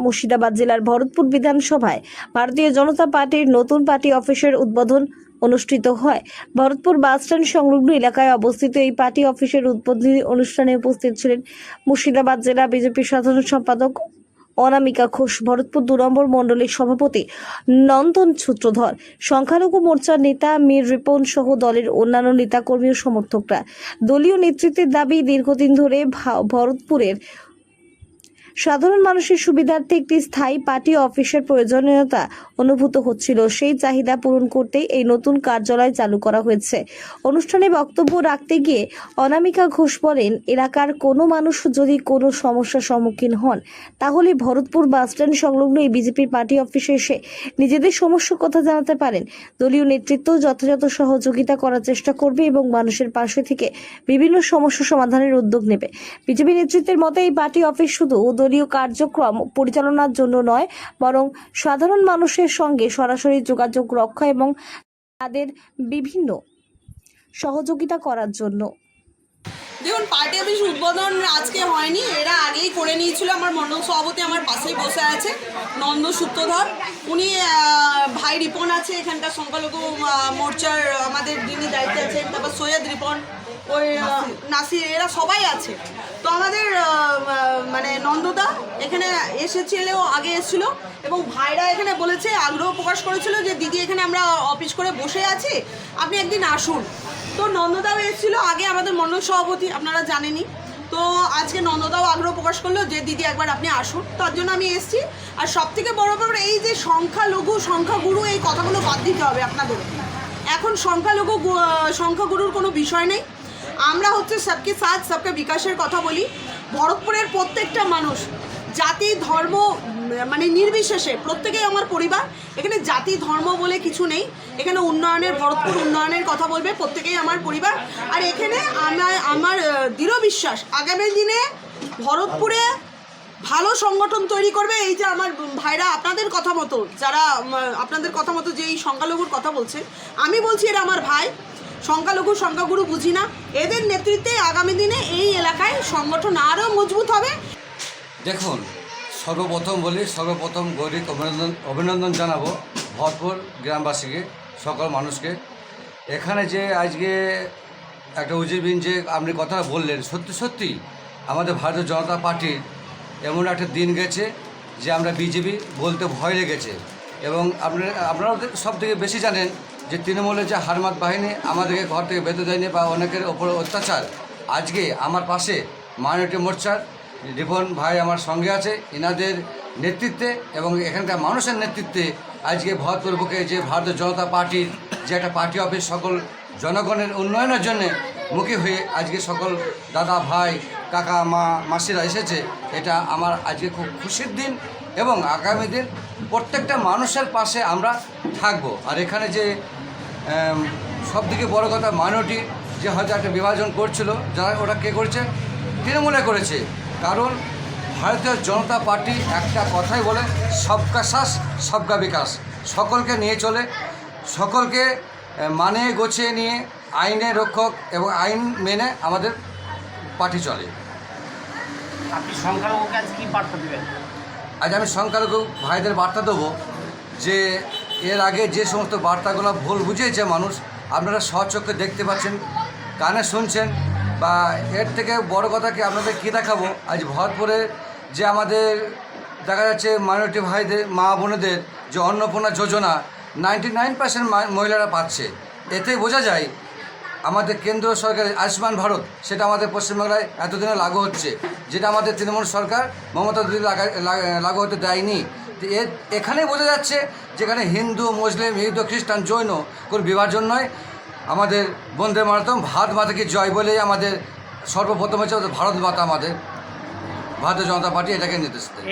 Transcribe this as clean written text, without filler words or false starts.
মুর্শিদাবাদ জেলার ভরতপুর বিধানসভায় ভারতীয় জনতা পার্টির নতুন পার্টি অফিসের উদ্বোধন অনুষ্ঠিত হয়। ভরতপুর বাসস্ট্যান্ড সংলগ্ন এলাকায় অবস্থিত এই পার্টি অফিসের উদ্বোধনী অনুষ্ঠানে উপস্থিত ছিলেন মুর্শিদাবাদ জেলা বিজেপির সাধারণ সম্পাদক অনামিকা ঘোষ, ভরতপুর 2 নম্বর মণ্ডলের সভাপতি নন্দন সূত্রধর, সংখ্যালঘু মোর্চার নেতা মীর রিপন সহ দলের অন্যান্য নেতাকর্মী ও সমর্থকরা। দলীয় নেতৃত্বের দাবি, দীর্ঘদিন ধরে ভরতপুরের সাধারণ মানুষের সুবিধার্থে একটি স্থায়ী পার্টি অফিসের প্রয়োজনীয়তা অনুভূত হচ্ছিল। সেই চাহিদা পূরণ করতেই এই নতুন কার্যালয় চালু করা হয়েছে। অনুষ্ঠানে বক্তব্য রাখতে গিয়ে অনামিকা ঘোষ বলেন, এলাকার কোনো মানুষ যদি কোনো সমস্যার সম্মুখীন হন তাহলে ভরতপুর বাসস্ট্যান্ড সংলগ্ন এই বিজেপির পার্টি অফিসে এসে নিজেদের সমস্যার কথা জানাতে পারেন। দলীয় নেতৃত্ব যথাযথ সহযোগিতা করার চেষ্টা করবে এবং মানুষের পাশে থেকে বিভিন্ন সমস্যা সমাধানের উদ্যোগ নেবে। বিজেপি নেতৃত্বের মতে এই পার্টি অফিস শুধু দলীয় কার্যক্রম পরিচালনার জন্য নয়, বরং সাধারণ মানুষের সঙ্গে সরাসরি যোগাযোগ রক্ষা এবং তাদের বিভিন্ন সহযোগিতা করার জন্য। দেখুন, পার্টি অফিস উদ্বোধন আজকে হয়নি, এরা আগেই করে নিয়েছিল। আমার মণ্ডল সভাপতি আমার পাশেই বসে আছে, নন্দ সূত্রধর। উনি ভাই রিপন আছে এখানকার সংখ্যালঘু মোর্চার, আমাদের যিনি দায়িত্বে আছেন, তারপর সৈয়দ রিপন, ওই নাসির, এরা সবাই আছে। তো আমাদের মানে নন্দদা এখানে এসেছিলেও, আগে এসেছিল, এবং ভাইরা এখানে বলেছে, আগ্রহ প্রকাশ করেছিল যে দিদি এখানে আমরা অফিস করে বসে আছি, আপনি একদিন আসুন। তো নন্দদাও এসেছিল আগে, আমাদের মণ্ডল সভাপতি, আপনারা জানেনই। তো আজকে নন্দদাও আগ্রহ প্রকাশ করলো যে দিদি একবার আপনি আসুন, তার জন্য আমি এসেছি। আর সব থেকে বড় ব্যাপার এই যে সংখ্যালঘু সংখ্যাগুরু, এই কথাগুলো বাদ দিতে হবে আপনাদের। এখন সংখ্যাগুরুর কোনো বিষয় নেই, আমরা হচ্ছে সবকে সাথ সবকে বিকাশের কথা বলি। ভরতপুরের প্রত্যেকটা মানুষ, জাতি ধর্ম মানে নির্বিশেষে প্রত্যেকেই আমার পরিবার। এখানে জাতি ধর্ম বলে কিছু নেই, এখানে উন্নয়নের, ভরতপুর উন্নয়নের কথা বলবে, প্রত্যেকেই আমার পরিবার। আর এখানে আমার দৃঢ় বিশ্বাস আগামী দিনে ভরতপুরে ভালো সংগঠন তৈরি করবে। এই যে আমার ভাইরা আপনাদের কথা মতো, যারা আপনাদের কথা মতো যে এই সংখ্যালঘুর কথা বলছে, আমি বলছি এরা আমার ভাই। সংখ্যাগুরু বুঝি না, এদের নেতৃত্বে আগামী দিনে এই এলাকায় সংগঠন আরও মজবুত হবে। দেখুন, সর্বপ্রথম গৌরীক অভিনন্দন জানাবো ভরতপুর গ্রামবাসীকে, সকল মানুষকে। এখানে যে আজকে একটা উজিরবিন যে আপনি কথা বললেন, সত্যি আমাদের ভারতীয় জনতা পার্টির এমন একটা দিন গেছে যে আমরা বিজেপি বলতে ভয় লেগেছে। এবং আপনারা সব থেকে বেশি জানেন যে তৃণমূলের যে হারমাত বাহিনী আমাদেরকে ঘর থেকে বেঁধে দেয়নি বা অনেকের ওপর অত্যাচার। আজকে আমার পাশে মাইনরিটি মোর্চার রিপন ভাই আমার সঙ্গে আছে, এনাদের নেতৃত্বে এবং এখানকার মানুষের নেতৃত্বে আজকে ভরতপুর বুকে যে ভারতীয় জনতা পার্টির যে একটা পার্টি অফিস সকল জনগণের উন্নয়নের জন্য মুখী হয়ে আজকে সকল দাদা ভাই কাকা মাসিরা এসেছে, এটা আমার আজকে খুব খুশির দিন। এবং আগামী দিন প্রত্যেকটা মানুষের পাশে আমরা থাকব। আর এখানে যে সবথেকে বড় কথা, মাইনরিটি যে হয়তো একটা বিভাজন করছিল, যারা ওটা কে করেছে, তৃণমূলে করেছে। কারণ ভারতীয় জনতা পার্টি একটা কথাই বলে, সবকা সাথ সবকা বিকাশ, সকলকে নিয়ে চলে, সকলকে মানে গোছিয়ে নিয়ে আইনের রক্ষক এবং আইন মেনে আমাদের পার্টি চলে। আপনি সংখ্যালঘুকে আজ কী বার্তা দেবেন? আজ আমি সংখ্যালঘু ভাইদের বার্তা দেবো যে এর আগে যে সমস্ত বার্তাগুলো ভুল বুঝিয়েছে মানুষ, আপনারা স্বচক্ষে দেখতে পাচ্ছেন, কানে শুনছেন। বা এর থেকে বড় কথা কি আপনাদের কী দেখাবো, আজ ভরতপুরে যে আমাদের দেখা যাচ্ছে মাইনরিটি ভাইদের, মা বোনেদের যে অন্নপূর্ণা যোজনা 99% মহিলারা পাচ্ছে। এতে বোঝা যায় আমাদের কেন্দ্র সরকারের আয়ুষ্মান ভারত, সেটা আমাদের পশ্চিমবাংলায় এতদিনে লাগু হচ্ছে, যেটা আমাদের তৃণমূল সরকার মমতা দিদি লাগু হতে দেয়নি। এখানেই বোঝা যাচ্ছে যেখানে হিন্দু, মুসলিম, হিন্দু, খ্রিস্টান, জৈন কোনো বিভাজন নয়। আমাদের বন্দে মাতরম, ভারত মাতা কি জয় বলেই আমাদের সর্বপ্রথম হচ্ছে ভারত মাতা, আমাদের ভারতীয় জনতা পার্টি এটাকে নির্দেশ দেয়।